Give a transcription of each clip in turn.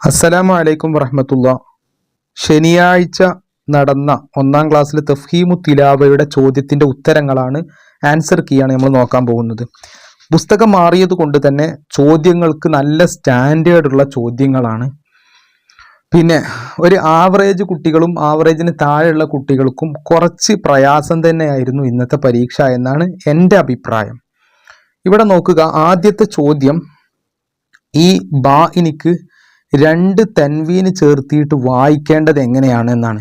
അസ്സലാമു അലൈക്കും വറഹ്മത്തുള്ള. ശനിയാഴ്ച നടന്ന 1-ാം ക്ലാസ്സിലെ തഫ്ഹീമു തിലാവയുടെ ചോദ്യത്തിന്റെ ഉത്തരങ്ങളാണ്, ആൻസർ കീയാണ് നമ്മൾ നോക്കാൻ പോകുന്നത്. പുസ്തകം മാറിയത് കൊണ്ട് തന്നെ ചോദ്യങ്ങൾക്ക് നല്ല സ്റ്റാൻഡേർഡുള്ള ചോദ്യങ്ങളാണ്. പിന്നെ ഒരു ആവറേജ് കുട്ടികളും ആവറേജിന് താഴെയുള്ള കുട്ടികൾക്കും കുറച്ച് പ്രയാസം തന്നെയായിരുന്നു ഇന്നത്തെ പരീക്ഷ എന്നാണ് എൻ്റെ അഭിപ്രായം. ഇവിടെ നോക്കുക, ആദ്യത്തെ ചോദ്യം ഈ എനിക്ക് 2 തൻവീന് ചേർത്തിയിട്ട് വായിക്കേണ്ടത് എങ്ങനെയാണ് എന്നാണ്.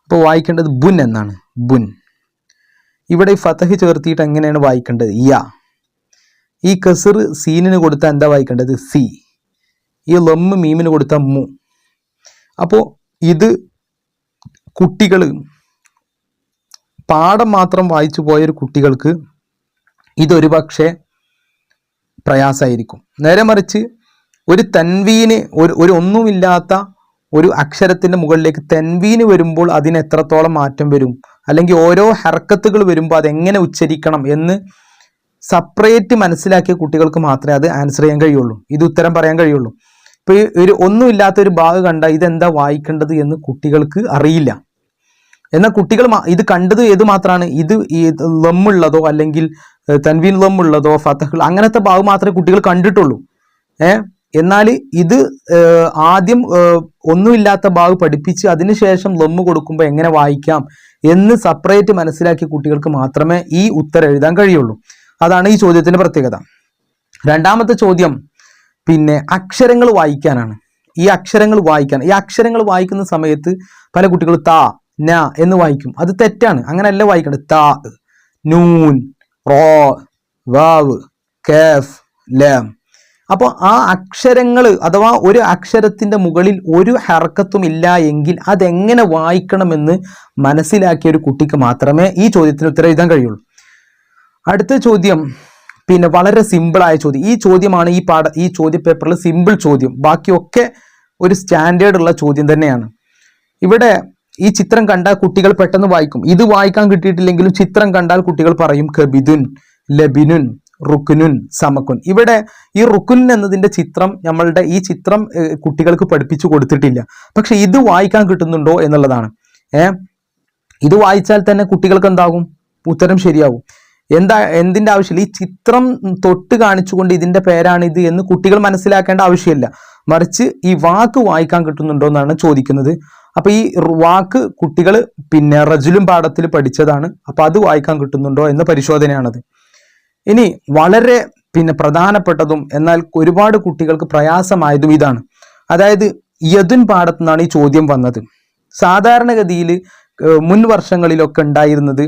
അപ്പോൾ വായിക്കേണ്ടത് ബുൻ എന്നാണ്, ബുൻ. ഇവിടെ ഈ ഫതഹ് ചേർത്തിയിട്ട് എങ്ങനെയാണ് വായിക്കേണ്ടത്? യ. ഈ കസർ സീനിന് കൊടുത്താൽ എന്താ വായിക്കേണ്ടത്? സി. ഈ ലമ്മ് മീമിന് കൊടുത്താൽ മു. അപ്പോൾ ഇത് കുട്ടികൾ പാഠം മാത്രം വായിച്ചു പോയൊരു കുട്ടികൾക്ക് ഇതൊരു പക്ഷേ പ്രയാസമായിരിക്കും. നേരെ മറിച്ച് ഒരു തൻവീന്, ഒരു ഒന്നുമില്ലാത്ത ഒരു അക്ഷരത്തിൻ്റെ മുകളിലേക്ക് തൻവീന് വരുമ്പോൾ അതിന് എത്രത്തോളം മാറ്റം വരും, അല്ലെങ്കിൽ ഓരോ ഹർക്കത്തുകൾ വരുമ്പോൾ അതെങ്ങനെ ഉച്ചരിക്കണം എന്ന് സെപ്പറേറ്റ് മനസ്സിലാക്കിയ കുട്ടികൾക്ക് മാത്രമേ അത് ആൻസർ ചെയ്യാൻ കഴിയുള്ളൂ, ഇത് ഉത്തരം പറയാൻ കഴിയുള്ളൂ. ഇപ്പോൾ ഒരു ഒന്നുമില്ലാത്ത ഒരു ഭാഗം കണ്ടാൽ ഇതെന്താ വായിക്കേണ്ടത് എന്ന് കുട്ടികൾക്ക് അറിയില്ല. എന്നാൽ കുട്ടികൾ ഇത് കണ്ടത് ഏത് മാത്രമാണ്? ഇത് ഈ ലമ്മുള്ളതോ അല്ലെങ്കിൽ തൻവീൻ ലമ്മുള്ളതോ ഫതഹ് അങ്ങനത്തെ ഭാഗം മാത്രമേ കുട്ടികൾ കണ്ടിട്ടുള്ളൂ. എന്നാൽ ഇത് ആദ്യം ഒന്നുമില്ലാത്ത ഭാഗം പഠിപ്പിച്ച് അതിനുശേഷം ലമ്മ് കൊടുക്കുമ്പോൾ എങ്ങനെ വായിക്കാം എന്ന് സെപ്പറേറ്റ് മനസ്സിലാക്കിയ കുട്ടികൾക്ക് മാത്രമേ ഈ ഉത്തരം എഴുതാൻ കഴിയുള്ളൂ. അതാണ് ഈ ചോദ്യത്തിന്റെ പ്രത്യേകത. രണ്ടാമത്തെ ചോദ്യം പിന്നെ അക്ഷരങ്ങൾ വായിക്കാനാണ്. ഈ അക്ഷരങ്ങൾ വായിക്കുന്ന സമയത്ത് പല കുട്ടികൾ താ ന എന്ന് വായിക്കും. അത് തെറ്റാണ്, അങ്ങനെയല്ല വായിക്കേണ്ടത്. താ, നൂൻ, റോ, വാവ്, കാഫ്, ലാം. അപ്പോൾ ആ അക്ഷരങ്ങൾ അഥവാ ഒരു അക്ഷരത്തിന്റെ മുകളിൽ ഒരു ഹർക്കത്തും ഇല്ല എങ്കിൽ അതെങ്ങനെ വായിക്കണമെന്ന് മനസ്സിലാക്കിയ ഒരു കുട്ടിക്ക് മാത്രമേ ഈ ചോദ്യത്തിന് ഉത്തരം എഴുതാൻ കഴിയുള്ളൂ. അടുത്ത ചോദ്യം പിന്നെ വളരെ സിമ്പിളായ ചോദ്യം. ഈ ചോദ്യമാണ് ഈ ചോദ്യ പേപ്പറിൽ സിമ്പിൾ ചോദ്യം. ബാക്കിയൊക്കെ ഒരു സ്റ്റാൻഡേർഡ് ഉള്ള ചോദ്യം തന്നെയാണ്. ഇവിടെ ഈ ചിത്രം കണ്ടാൽ കുട്ടികൾ പെട്ടെന്ന് വായിക്കും. ഇത് വായിക്കാൻ കിട്ടിയിട്ടില്ലെങ്കിലും ചിത്രം കണ്ടാൽ കുട്ടികൾ പറയും കബിദുൻ, ലബിനുൻ, റുക്കുനുൻ, സമക്കുൻ. ഇവിടെ ഈ റുക്കുൻ എന്നതിന്റെ ചിത്രം, നമ്മളുടെ ഈ ചിത്രം കുട്ടികൾക്ക് പഠിപ്പിച്ചു കൊടുത്തിട്ടില്ല. പക്ഷെ ഇത് വായിക്കാൻ കിട്ടുന്നുണ്ടോ എന്നുള്ളതാണ്. ഇത് വായിച്ചാൽ തന്നെ കുട്ടികൾക്ക് എന്താകും? ഉത്തരം ശരിയാവും. എന്തിന്റെ ആവശ്യമില്ല, ഈ ചിത്രം തൊട്ട് കാണിച്ചുകൊണ്ട് ഇതിന്റെ പേരാണിത് എന്ന് കുട്ടികൾ മനസ്സിലാക്കേണ്ട ആവശ്യമില്ല. മറിച്ച് ഈ വാക്ക് വായിക്കാൻ കിട്ടുന്നുണ്ടോ എന്നാണ് ചോദിക്കുന്നത്. അപ്പൊ ഈ വാക്ക് കുട്ടികൾ പിന്നെ റജുലും പാഠത്തിൽ പഠിച്ചതാണ്. അപ്പൊ അത് വായിക്കാൻ കിട്ടുന്നുണ്ടോ എന്ന പരിശോധനയാണത്. ഇനി വളരെ പിന്നെ പ്രധാനപ്പെട്ടതും എന്നാൽ ഒരുപാട് കുട്ടികൾക്ക് പ്രയാസമായതും ഇതാണ്. അതായത് യദുൻ പാഠത്തു നിന്നാണ് ഈ ചോദ്യം വന്നത്. സാധാരണഗതിയിൽ മുൻ വർഷങ്ങളിലൊക്കെ ഉണ്ടായിരുന്നത്,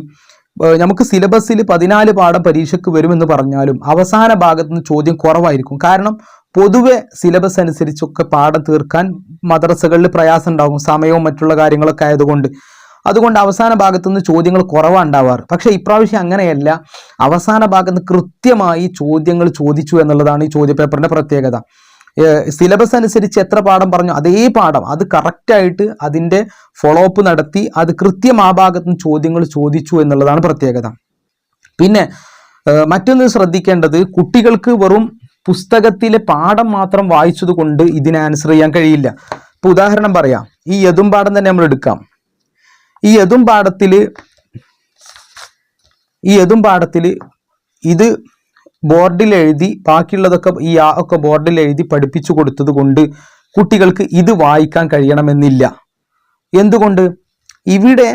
നമുക്ക് സിലബസിൽ 14 പാഠം പരീക്ഷയ്ക്ക് വരുമെന്ന് പറഞ്ഞാലും അവസാന ഭാഗത്ത് നിന്ന് ചോദ്യം കുറവായിരിക്കും. കാരണം പൊതുവെ സിലബസ് അനുസരിച്ചൊക്കെ പാഠം തീർക്കാൻ മദ്രസകളിൽ പ്രയാസം ഉണ്ടാകും, സമയവും മറ്റുള്ള കാര്യങ്ങളൊക്കെ ആയതുകൊണ്ട്. അതുകൊണ്ട് അവസാന ഭാഗത്തുനിന്ന് ചോദ്യങ്ങൾ കുറവാണ് ഉണ്ടാവാറ്. പക്ഷെ ഇപ്രാവശ്യം അങ്ങനെയല്ല, അവസാന ഭാഗത്ത് കൃത്യമായി ചോദ്യങ്ങൾ ചോദിച്ചു എന്നുള്ളതാണ് ഈ ചോദ്യപേപ്പറിന്റെ പ്രത്യേകത. സിലബസ് അനുസരിച്ച് എത്ര പാഠം പറഞ്ഞു അതേ പാഠം അത് കറക്റ്റായിട്ട് അതിൻ്റെ ഫോളോ അപ്പ് നടത്തി അത് കൃത്യം ആ ഭാഗത്തുനിന്ന് ചോദ്യങ്ങൾ ചോദിച്ചു എന്നുള്ളതാണ് പ്രത്യേകത. പിന്നെ മറ്റൊന്ന് ശ്രദ്ധിക്കേണ്ടത്, കുട്ടികൾക്ക് വെറും പുസ്തകത്തിലെ പാഠം മാത്രം വായിച്ചത് കൊണ്ട് ഇതിന് ആൻസർ ചെയ്യാൻ കഴിയില്ല. ഇപ്പൊ ഉദാഹരണം പറയാം, ഈ യദും പാഠം തന്നെ നമ്മൾ എടുക്കാം. ഈ യദും പാഠത്തില് ഇത് ബോർഡിൽ എഴുതി, ബാക്കിയുള്ളതൊക്കെ ഈ ആ ഒക്കെ ബോർഡിൽ എഴുതി പഠിപ്പിച്ചു കൊടുത്തത് കൊണ്ട് കുട്ടികൾക്ക് ഇത് വായിക്കാൻ കഴിയണമെന്നില്ല. എന്തുകൊണ്ട്? ഇവിടെ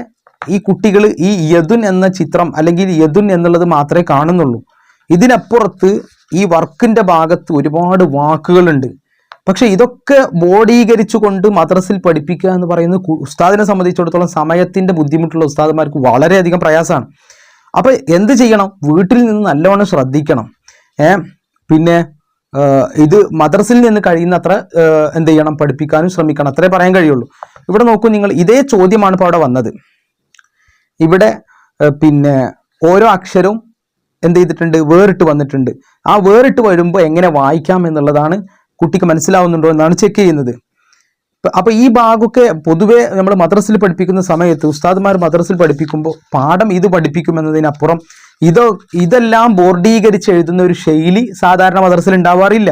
ഈ കുട്ടികൾ ഈ യദുൻ എന്ന ചിത്രം അല്ലെങ്കിൽ യദുൻ എന്നുള്ളത് മാത്രമേ കാണുന്നുള്ളൂ. ഇതിനപ്പുറത്ത് ഈ വർക്കിന്റെ ഭാഗത്ത് ഒരുപാട് വാക്കുകളുണ്ട്. പക്ഷെ ഇതൊക്കെ ബോധീകരിച്ചു കൊണ്ട് മദ്രസിൽ പഠിപ്പിക്കുക എന്ന് പറയുന്നത് ഉസ്താദിനെ സംബന്ധിച്ചിടത്തോളം സമയത്തിന്റെ ബുദ്ധിമുട്ടുള്ള ഉസ്താദന്മാർക്ക് വളരെയധികം പ്രയാസമാണ്. അപ്പൊ എന്ത് ചെയ്യണം? വീട്ടിൽ നിന്ന് നല്ലവണ്ണം ശ്രദ്ധിക്കണം. പിന്നെ ഇത് മദ്രസിൽ നിന്ന് കഴിയുന്നത്ര എന്ത് ചെയ്യണം? പഠിപ്പിക്കാനും ശ്രമിക്കണം. അത്രേ പറയാൻ കഴിയുള്ളൂ. ഇവിടെ നോക്കൂ നിങ്ങൾ, ഇതേ ചോദ്യമാണ് ഇപ്പോൾ അവിടെ വന്നത്. ഇവിടെ പിന്നെ ഓരോ അക്ഷരവും എന്ത് ചെയ്തിട്ടുണ്ട്? വേറിട്ട് വന്നിട്ടുണ്ട്. ആ വേറിട്ട് വരുമ്പോൾ എങ്ങനെ വായിക്കാം എന്നുള്ളതാണ് കുട്ടിക്ക് മനസ്സിലാവുന്നുണ്ടോ എന്നാണ് ചെക്ക് ചെയ്യുന്നത്. അപ്പൊ ഈ ഭാഗമൊക്കെ പൊതുവെ നമ്മൾ മദ്രസിൽ പഠിപ്പിക്കുന്ന സമയത്ത് ഉസ്താദ്മാർ മദ്രസിൽ പഠിപ്പിക്കുമ്പോൾ പാഠം ഇത് പഠിപ്പിക്കുമെന്നതിനപ്പുറം ഇതെല്ലാം ബോർഡീകരിച്ച് എഴുതുന്ന ഒരു ശൈലി സാധാരണ മദ്രസിൽ ഉണ്ടാവാറില്ല.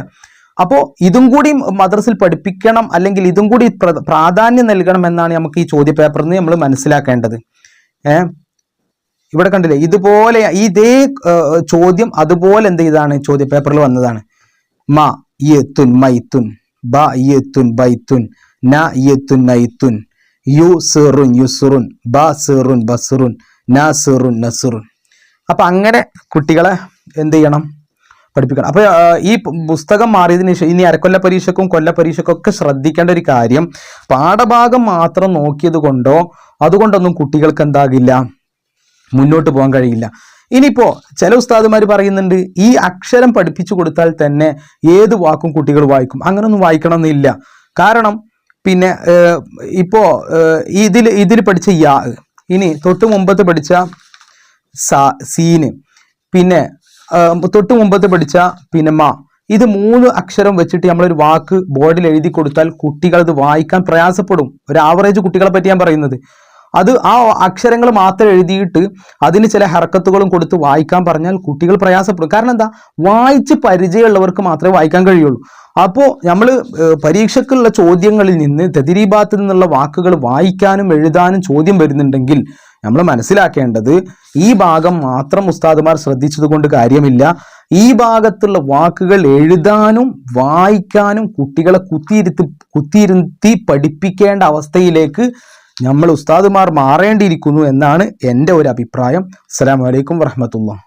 അപ്പോൾ ഇതും കൂടി മദ്രസിൽ പഠിപ്പിക്കണം, അല്ലെങ്കിൽ ഇതും കൂടി പ്രാധാന്യം നൽകണം എന്നാണ് നമുക്ക് ഈ ചോദ്യ പേപ്പറിൽ നിന്ന് നമ്മൾ മനസ്സിലാക്കേണ്ടത്. ഇവിടെ കണ്ടില്ലേ, ഇതുപോലെ ഇതേ ചോദ്യം അതുപോലെ എന്ത് ചെയ്താണ് ചോദ്യ പേപ്പറിൽ വന്നതാണ്. മ യത്തുൻ മൈത്തുൻ, ബ യത്തുൻ ബൈത്തുൻ, ന യത്തുൻ നൈത്തുൻ, യു സിറുൻ യുസുറുൻ, ബ സിറുൻ ബസുറുൻ, ന സിറുൻ നസുറുൻ. അപ്പൊ അങ്ങനെ കുട്ടികളെ എന്ത് ചെയ്യണം, പഠിപ്പിക്കണം. അപ്പൊ ഈ പുസ്തകം മാറിയതിന് ശേഷം ഇനി അരക്കൊല്ല പരീക്ഷക്കും കൊല്ല പരീക്ഷക്കും ഒക്കെ ശ്രദ്ധിക്കേണ്ട ഒരു കാര്യം, പാഠഭാഗം മാത്രം നോക്കിയത് കൊണ്ടോ അതുകൊണ്ടൊന്നും കുട്ടികൾക്ക് എന്താകില്ല, മുന്നോട്ട് പോകാൻ കഴിയില്ല. ഇനിയിപ്പോ ചില ഉസ്താദുമാർ പറയുന്നുണ്ട് ഈ അക്ഷരം പഠിപ്പിച്ചു കൊടുത്താൽ തന്നെ ഏത് വാക്കും കുട്ടികൾ വായിക്കും. അങ്ങനൊന്നും വായിക്കണം എന്നില്ല. കാരണം പിന്നെ ഇപ്പോ ഇതിൽ പഠിച്ച യാ, ഇനി തൊട്ട് മുമ്പത്ത് പഠിച്ച സീന്, പിന്നെ തൊട്ട് മുമ്പത്ത് പഠിച്ച പിന്നെ മ, ഇത് 3 അക്ഷരം വെച്ചിട്ട് നമ്മളൊരു വാക്ക് ബോർഡിൽ എഴുതി കൊടുത്താൽ കുട്ടികൾ അത് വായിക്കാൻ പ്രയാസപ്പെടും. ഒരു ആവറേജ് കുട്ടികളെ പറ്റി ഞാൻ പറയുന്നത്. അത് ആ അക്ഷരങ്ങൾ മാത്രം എഴുതിയിട്ട് അതിന് ചില ഹർക്കത്തുകളും കൊടുത്ത് വായിക്കാൻ പറഞ്ഞാൽ കുട്ടികൾ പ്രയാസപ്പെടും. കാരണം എന്താ, വായിച്ച് പരിചയമുള്ളവർക്ക് മാത്രമേ വായിക്കാൻ കഴിയുള്ളൂ. അപ്പോൾ നമ്മൾ പരീക്ഷയ്ക്കുള്ള ചോദ്യങ്ങളിൽ നിന്ന് തദ്രീബാത്തിൽ നിന്നുള്ള വാക്കുകൾ വായിക്കാനും എഴുതാനും ചോദ്യം വരുന്നുണ്ടെങ്കിൽ നമ്മൾ മനസ്സിലാക്കേണ്ടത് ഈ ഭാഗം മാത്രം ഉസ്താദുമാർ ശ്രദ്ധിച്ചത് കൊണ്ട് കാര്യമില്ല. ഈ ഭാഗത്തുള്ള വാക്കുകൾ എഴുതാനും വായിക്കാനും കുട്ടികളെ കുത്തിയിരുത്തി പഠിപ്പിക്കേണ്ട അവസ്ഥയിലേക്ക് നമ്മൾ ഉസ്താദുമാർ മാറേണ്ടിയിരിക്കുന്നു എന്നാണ് എൻ്റെ ഒരു അഭിപ്രായം. അസ്സലാമു അലൈക്കും വറഹ്മത്തുള്ളാഹി.